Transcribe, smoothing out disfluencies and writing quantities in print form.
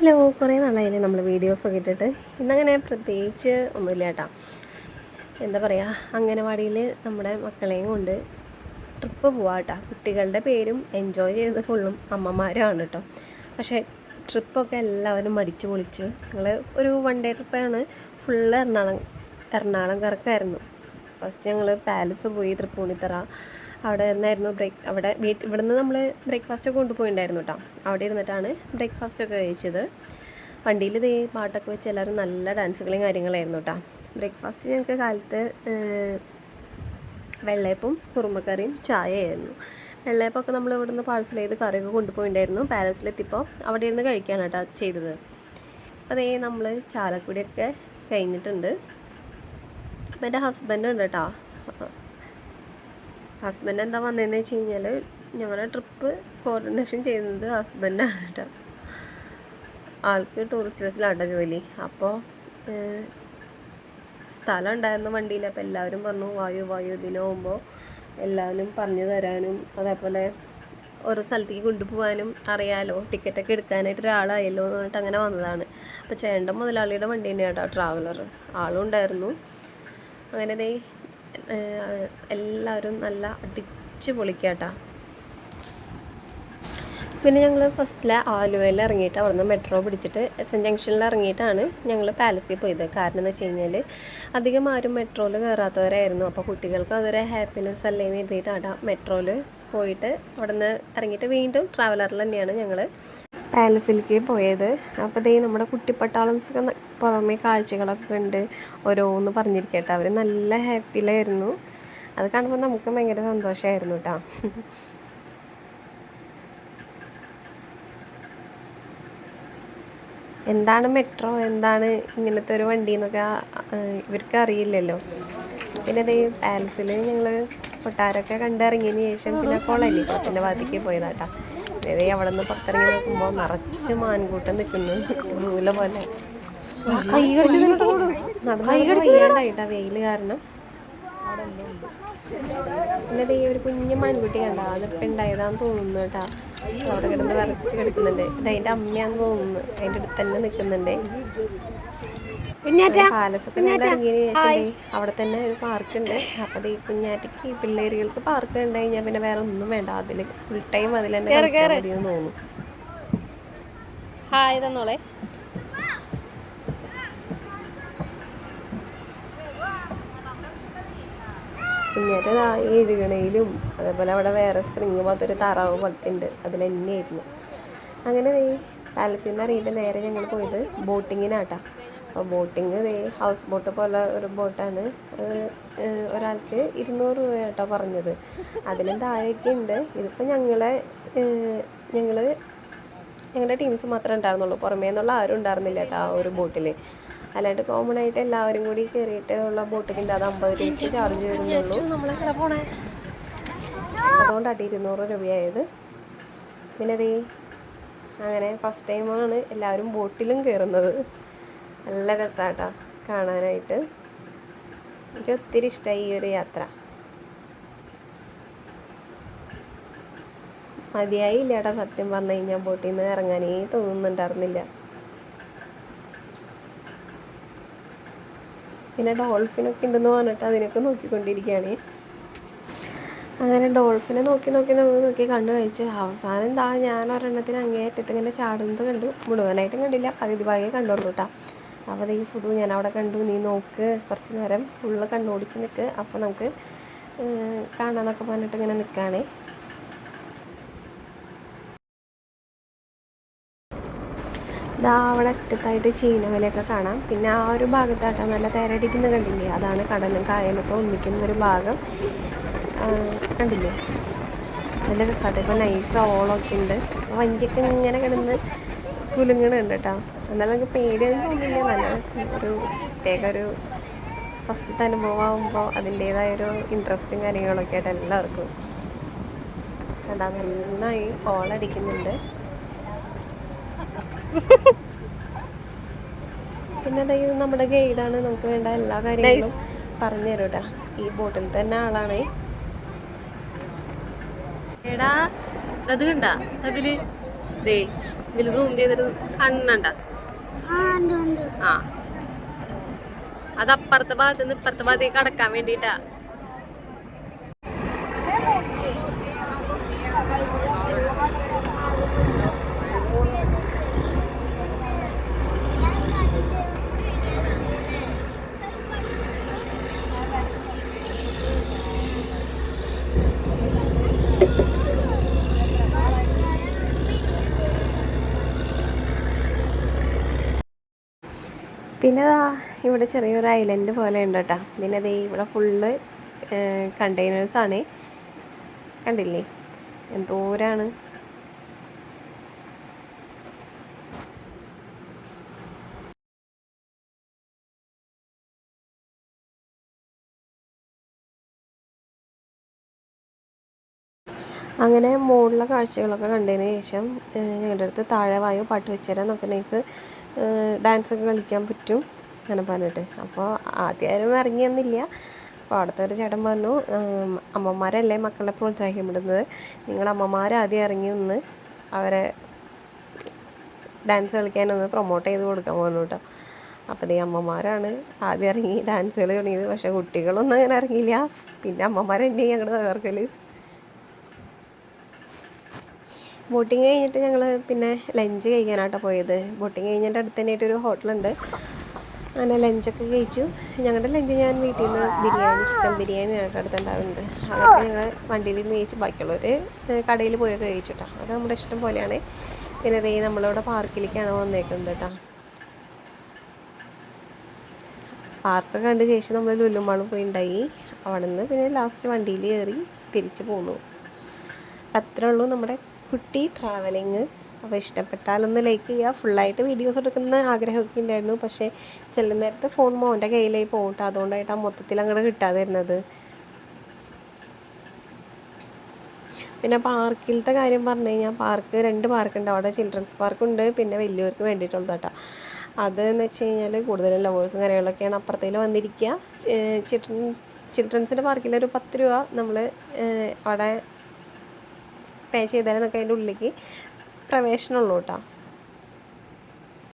Hello, കുറേ നാളായില്ലേ നമ്മൾ വീഡിയോസൊക്കെ ഇട്ടിട്ട്. ഇന്നങ്ങനെ പ്രത്യേകിച്ച് ഒന്നുമില്ല കേട്ടോ. എന്താ പറയുക, അംഗനവാടിയിൽ നമ്മുടെ മക്കളെയും കൊണ്ട് ട്രിപ്പ് പോവാം കേട്ടോ. കുട്ടികളുടെ പേരും എൻജോയ് ചെയ്ത് ഫുള്ളും അമ്മമാരാണ് കേട്ടോ. പക്ഷേ ട്രിപ്പൊക്കെ എല്ലാവരും മടിച്ചു പൊളിച്ച് ഞങ്ങൾ ഒരു 1 ഡേ ട്രിപ്പാണ്. ഫുള്ള് എറണാകുളം കറക്കായിരുന്നു. ഫസ്റ്റ് ഞങ്ങൾ പാലസ് പോയി, തൃപ്പൂണിത്തറ. അവിടെ നിന്നായിരുന്നു അവിടെ ഇവിടെ നിന്ന് നമ്മൾ ബ്രേക്ക്ഫാസ്റ്റൊക്കെ കൊണ്ടുപോയിട്ടുണ്ടായിരുന്നു കേട്ടോ. അവിടെ ഇരുന്നിട്ടാണ് ബ്രേക്ക്ഫാസ്റ്റൊക്കെ കഴിച്ചത്. വണ്ടിയിൽ ഇതേ പാട്ടൊക്കെ വെച്ച് എല്ലാവരും നല്ല ഡാൻസുകളും കാര്യങ്ങളായിരുന്നു കേട്ടോ. ബ്രേക്ക്ഫാസ്റ്റ് ഞങ്ങൾക്ക് കാലത്ത് വെള്ളയപ്പവും കുറുമക്കറിയും ചായയായിരുന്നു. വെള്ളയപ്പമൊക്കെ നമ്മൾ ഇവിടെ നിന്ന് പാഴ്സൽ ചെയ്ത് കറിയൊക്കെ കൊണ്ടുപോയിട്ടുണ്ടായിരുന്നു. പാലസിലെത്തിയപ്പോൾ അവിടെ ഇരുന്ന് കഴിക്കാനാണ് കേട്ടോ ചെയ്തത്. അപ്പോൾ അതേ നമ്മൾ ചാലക്കുടിയൊക്കെ കഴിഞ്ഞിട്ടുണ്ട്. അപ്പോൾ എൻ്റെ ഹസ്ബൻഡ് ഉണ്ട് കേട്ടോ. ഹസ്ബൻഡ് എന്താ വന്നതെന്ന് വെച്ച് കഴിഞ്ഞാൽ ഞങ്ങളുടെ ട്രിപ്പ് കോർഡിനേഷൻ ചെയ്യുന്നത് ഹസ്ബൻഡാണ് കേട്ടോ. ആൾക്ക് ടൂറിസ്റ്റ് ബസ്സിലാണ് ജോലി. അപ്പോൾ സ്ഥലം ഉണ്ടായിരുന്നു വണ്ടിയിൽ. അപ്പോൾ എല്ലാവരും പറഞ്ഞു വായു ഇതിന് പോകുമ്പോൾ എല്ലാവരും പറഞ്ഞു തരാനും അതേപോലെ ഓരോ സ്ഥലത്തേക്ക് കൊണ്ടുപോകാനും അറിയാമല്ലോ, ടിക്കറ്റൊക്കെ എടുക്കാനായിട്ട് ഒരാളായല്ലോ എന്ന് പറഞ്ഞിട്ട് അങ്ങനെ വന്നതാണ്. അപ്പോൾ ചേട്ടൻ മുതലാളിയുടെ വണ്ടി തന്നെയാണ് കേട്ടോ, ട്രാവലർ. ആളും ഉണ്ടായിരുന്നു. അങ്ങനെ ദേ എല്ലാവരും നല്ല അടിച്ച് പൊളിക്കാട്ടോ. പിന്നെ ഞങ്ങൾ ഫസ്റ്റിൽ ആലുവയിൽ ഇറങ്ങിയിട്ട് അവിടുന്ന് മെട്രോ പിടിച്ചിട്ട് എസ്.എൻ. ജംഗ്ഷനിൽ ഇറങ്ങിയിട്ടാണ് ഞങ്ങൾ പാലസിൽ പോയത്. കാരണം എന്ന് വെച്ച് കഴിഞ്ഞാൽ അധികം ആരും മെട്രോയിൽ കയറാത്തവരായിരുന്നു. അപ്പോൾ കുട്ടികൾക്ക് അതൊരു ഹാപ്പിനെസ് അല്ലേന്ന് എഴുതിയിട്ടാണ് മെട്രോയിൽ പോയിട്ട് അവിടെ നിന്ന് ഇറങ്ങിയിട്ട് വീണ്ടും ട്രാവലറിൽ തന്നെയാണ് ഞങ്ങൾ പാലസിലേക്ക് പോയത്. അപ്പോൾ ദേ നമ്മുടെ കുട്ടിപ്പട്ടാളംസൊക്കെ പുറമേ കാഴ്ചകളൊക്കെ ഉണ്ട്, ഓരോന്ന് പറഞ്ഞിരിക്കട്ടെ. അവർ നല്ല ഹാപ്പിയിലായിരുന്നു. അത് കാണുമ്പോൾ നമുക്ക് ഭയങ്കര സന്തോഷമായിരുന്നു കേട്ടോ. എന്താണ് മെട്രോ, എന്താണ് ഇങ്ങനത്തെ ഒരു വണ്ടി എന്നൊക്കെ ഇവർക്ക് അറിയില്ലല്ലോ. പിന്നെ അതേ പാലസിൽ ഞങ്ങൾ കൊട്ടാരമൊക്കെ കണ്ടിറങ്ങിയതിന് ശേഷം പിന്നെ കൊളല്ലേ കുളത്തിൻ്റെ ഭാഗത്തേക്ക് പോയതാട്ടോ. അതേ അവിടെ നിന്ന് പുറത്തിറങ്ങി നോക്കുമ്പോൾ നിറച്ച് മാൻകൂട്ടം നിൽക്കുന്നു, നൂല പോലെ. കൈ കടിച്ച് ചെയ്യാണ്ടായിട്ടാ വെയിൽ കാരണം. പിന്നെ അതേ ഒരു കുഞ്ഞു മാൻകുട്ടി കണ്ട, അതിപ്പോൾ ഉണ്ടായതാന്ന് തോന്നുന്നു കേട്ടോ. അവിടെ കിടന്ന് വരച്ച് കിടക്കുന്നുണ്ട്. ഇത് അതിൻ്റെ അമ്മയാന്ന് തോന്നുന്നു, അതിൻ്റെ അടുത്ത് തന്നെ നിൽക്കുന്നുണ്ട്. പാലസൊക്കെ ഇറങ്ങിയതിന് ശേഷം അവിടെ തന്നെ ഒരു പാർക്കുണ്ട്. അപ്പോൾ ഈ കുഞ്ഞാറ്റയ്ക്ക് പിള്ളേരുകൾക്ക് പാർക്ക് ഉണ്ട് കഴിഞ്ഞാൽ പിന്നെ വേറെ ഒന്നും വേണ്ട, അതിൽ ഫുൾ ടൈം അതിൽ തന്നെ കളിച്ചാൽ മതിയെന്ന് തോന്നുന്നു. ഹായ് തന്നോളെ. കുഞ്ഞാറ്റ എഴുകണയിലും അതേപോലെ അവിടെ വേറെ സ്പ്രിങ് പോലത്തൊരു താറാവ് പോലത്തെ ഉണ്ട്, അതിൽ തന്നെയായിരുന്നു. അങ്ങനെ പാലസിൽ നിന്ന് ഇറങ്ങിയിട്ട് നേരെ ഞങ്ങൾ പോയത് ബോട്ടിങ്ങിനാട്ടാ. അപ്പോൾ ബോട്ടിങ് ഹൗസ് ബോട്ട് പോലെ ഒരു ബോട്ടാണ്. ഒരാൾക്ക് 200 രൂപ കേട്ടോ പറഞ്ഞത്. അതിലും താഴേക്ക് ഉണ്ട്. ഇതിപ്പോൾ ഞങ്ങളുടെ ടീംസ് മാത്രമേ ഉണ്ടായിരുന്നുള്ളൂ, പുറമേ നിന്നുള്ള ആരും ഉണ്ടായിരുന്നില്ല കേട്ടോ ആ ഒരു ബോട്ടിൽ. അല്ലാണ്ട് കോമൺ ആയിട്ട് എല്ലാവരും കൂടി കയറിയിട്ട് ഉള്ള ബോട്ടൊക്കെ ഉണ്ട്. അത് 50 രൂപയ്ക്ക് ചാർജ് വരുന്നുള്ളൂ. അതുകൊണ്ടാണ് 200 രൂപയായത്. പിന്നെ അതേ അങ്ങനെ ഫസ്റ്റ് ടൈമാണ് എല്ലാവരും ബോട്ടിലും കയറുന്നത്. നല്ല രസമാട്ടോ കാണാനായിട്ട്. എനിക്ക് ഒത്തിരി ഇഷ്ടമായി ഈ ഒരു യാത്ര. മതിയായില്ല കേട്ടോ സത്യം പറഞ്ഞു കഴിഞ്ഞാൽ, ബോട്ടിൽ നിന്ന് ഇറങ്ങാനേ തോന്നുന്നുണ്ടായിരുന്നില്ല. പിന്നെ ഡോൾഫിനൊക്കെ ഉണ്ടെന്ന് പറഞ്ഞിട്ട് അതിനൊക്കെ നോക്കിക്കൊണ്ടിരിക്കുകയാണ്. അങ്ങനെ ഡോൾഫിനെ നോക്കി കണ്ടു കഴിച്ചു. അവസാനം എന്താ ഞാൻ ഒരെണ്ണത്തിന് അങ്ങേയറ്റത്ത് ഇങ്ങനെ ചാടുന്നത് കണ്ടു. മുഴുവനായിട്ടും കണ്ടില്ല, പകുതി ഭാഗമേ കണ്ടോളൂ കേട്ടോ. അപ്പോൾ ഈ സുഡു ഞാൻ അവിടെ കണ്ടു, നീ നോക്ക്, കുറച്ച് നേരം ഫുള്ള് കണ്ണോടിച്ച് നിൽക്ക്, അപ്പോൾ നമുക്ക് കാണാമെന്നൊക്കെ പറഞ്ഞിട്ട് ഇങ്ങനെ നിൽക്കുകയാണേ. ഇതാ അവിടെ അറ്റത്തായിട്ട് ചീനവലയൊക്കെ കാണാം. പിന്നെ ആ ഒരു ഭാഗത്തായിട്ടാ നല്ല തേരടിക്കുന്ന കണ്ടില്ലേ, അതാണ് കടലും കായലൊക്കെ ഒന്നിക്കുന്ന ഒരു ഭാഗം. കണ്ടില്ലേ, നല്ല രസമായിട്ട്. ഇപ്പോൾ നൈസ് ഓളമൊക്കെ ഉണ്ട്. വഞ്ചിയൊക്കെ ഇങ്ങനെ കിടന്ന് കുലുങ്ങണുണ്ട് കേട്ടോ. എന്നാലും നമുക്ക് പേടിയൊന്നും തോന്നില്ല. നല്ല ഒരു പ്രത്യേക ഒരു ഫസ്റ്റത്തെ അനുഭവമാകുമ്പോൾ അതിൻ്റേതായൊരു ഇൻട്രസ്റ്റും കാര്യങ്ങളൊക്കെ ആയിട്ട് എല്ലാവർക്കും കണ്ടാ നന്നായി ഓളടിക്കുന്നുണ്ട്. പിന്നെ അതായത് നമ്മുടെ ഗൈഡാണ്, നമുക്ക് വേണ്ട എല്ലാ കാര്യങ്ങളും പറഞ്ഞു തരും കേട്ടോ. ഈ ബോട്ടിൽ തന്നെ ആളാണേ. എടാ അത് കണ്ട അതില് ഇതിൽ സൂം ചെയ്തിട്ട് കണ്ണണ്ട. ആ, അത് അപ്പുറത്തെ ഭാഗത്ത് നിന്ന് ഇപ്പുറത്തെ ഭാഗത്തേക്ക് കടക്കാൻ വേണ്ടിട്ടാ. പിന്നെ ഇവിടെ ചെറിയൊരു ഐലൻഡ് പോലെ ഉണ്ട് കേട്ടോ. പിന്നെ ദേ ഇവിടെ ഫുള്ള് കണ്ടെയ്നേഴ്സാണ്. കണ്ടില്ലേ എന്തോരാണ്. അങ്ങനെ മുകളിലെ കാഴ്ചകളൊക്കെ കണ്ടതിന് ശേഷം ഞങ്ങളുടെ അടുത്ത് താഴെ വായു പാട്ട് വെച്ചുതരാം, നമുക്ക് നൈസ് ഡാൻസൊക്കെ കളിക്കാൻ പറ്റും അങ്ങനെ പറഞ്ഞിട്ട്. അപ്പോൾ ആദ്യം ഇറങ്ങിയൊന്നുമില്ല. അപ്പോൾ അവിടുത്തെ ഒരു ചേട്ടൻ പറഞ്ഞു, അമ്മമാരല്ലേ മക്കളെ പ്രോത്സാഹിക്കപ്പെടുന്നത്, നിങ്ങൾ അമ്മമാരാദ്യം ഇറങ്ങി ഒന്ന് അവരെ ഡാൻസ് കളിക്കാനൊന്ന് പ്രൊമോട്ട് ചെയ്ത് കൊടുക്കാൻ പറഞ്ഞു കേട്ടോ. അപ്പോൾ ഈ അമ്മമാരാണ് ആദ്യം ഇറങ്ങി ഡാൻസുകൾ തുടങ്ങിയത്. പക്ഷേ കുട്ടികളൊന്നും അങ്ങനെ ഇറങ്ങിയില്ല. പിന്നെ അമ്മമാരെന്നെ ഞങ്ങളുടെ തകർക്കൽ. ബോട്ടിങ് കഴിഞ്ഞിട്ട് ഞങ്ങൾ പിന്നെ ലഞ്ച് കഴിക്കാനായിട്ടാണ് പോയത്. ബോട്ടിങ് കഴിഞ്ഞിട്ട് അടുത്ത് തന്നെയായിട്ടൊരു ഹോട്ടലുണ്ട്. അങ്ങനെ ലഞ്ചൊക്കെ കഴിച്ചു. ഞങ്ങളുടെ ലഞ്ച് ഞാൻ വീട്ടിൽ നിന്ന് ബിരിയാണി, ചിക്കൻ ബിരിയാണി ഞങ്ങൾക്ക് അടുത്തുണ്ടാവുന്നുണ്ട്. അതൊക്കെ ഞങ്ങൾ വണ്ടിയിൽ നിന്ന് കഴിച്ച് ബാക്കിയുള്ളവർ കടയിൽ പോയൊക്കെ കഴിച്ചു കേട്ടോ. അത് നമ്മുടെ ഇഷ്ടം പോലെയാണ്. പിന്നെ ദേ നമ്മളിവിടെ പാർക്കിലേക്കാണ് വന്നേക്കുന്നത് കേട്ടോ. പാർക്ക് കണ്ട ശേഷം നമ്മൾ ലുലുമാൾ പോയി ഉണ്ടായി. അവിടെ നിന്ന് പിന്നെ ലാസ്റ്റ് വണ്ടിയിൽ കയറി തിരിച്ചു പോന്നു. അത്രേ ഉള്ളൂ നമ്മുടെ കുട്ടി ട്രാവലിങ്. അപ്പോൾ ഇഷ്ടപ്പെട്ടാലൊന്ന് ലൈക്ക് ചെയ്യുക. ഫുള്ളായിട്ട് വീഡിയോസ് എടുക്കുന്ന ആഗ്രഹമൊക്കെ ഉണ്ടായിരുന്നു. പക്ഷേ ചില നേരത്തെ ഫോൺ മോൻ്റെ കയ്യിലായി പോകട്ടെ, അതുകൊണ്ടായിട്ടാണ് മൊത്തത്തിൽ അങ്ങോട്ട് കിട്ടാതെ വരുന്നത്. പിന്നെ പാർക്കിലത്തെ കാര്യം പറഞ്ഞു കഴിഞ്ഞാൽ പാർക്ക് 2 പാർക്കുണ്ട് അവിടെ. ചിൽഡ്രൻസ് പാർക്കുണ്ട്, പിന്നെ വലിയവർക്ക് വേണ്ടിയിട്ടുള്ളത് കേട്ടോ. അതെന്ന് വെച്ച് കഴിഞ്ഞാൽ കൂടുതലും ലവേഴ്സും കാര്യങ്ങളൊക്കെയാണ് അപ്പുറത്തേൽ വന്നിരിക്കുക. ചിൽഡ്രൻസിൻ്റെ പാർക്കിൽ ഒരു 10 രൂപ നമ്മൾ അവിടെ പേ ചെയ്താൽ നമുക്ക് അതിൻ്റെ ഉള്ളിലേക്ക് പ്രവേശനമുള്ളൂ കേട്ടോ.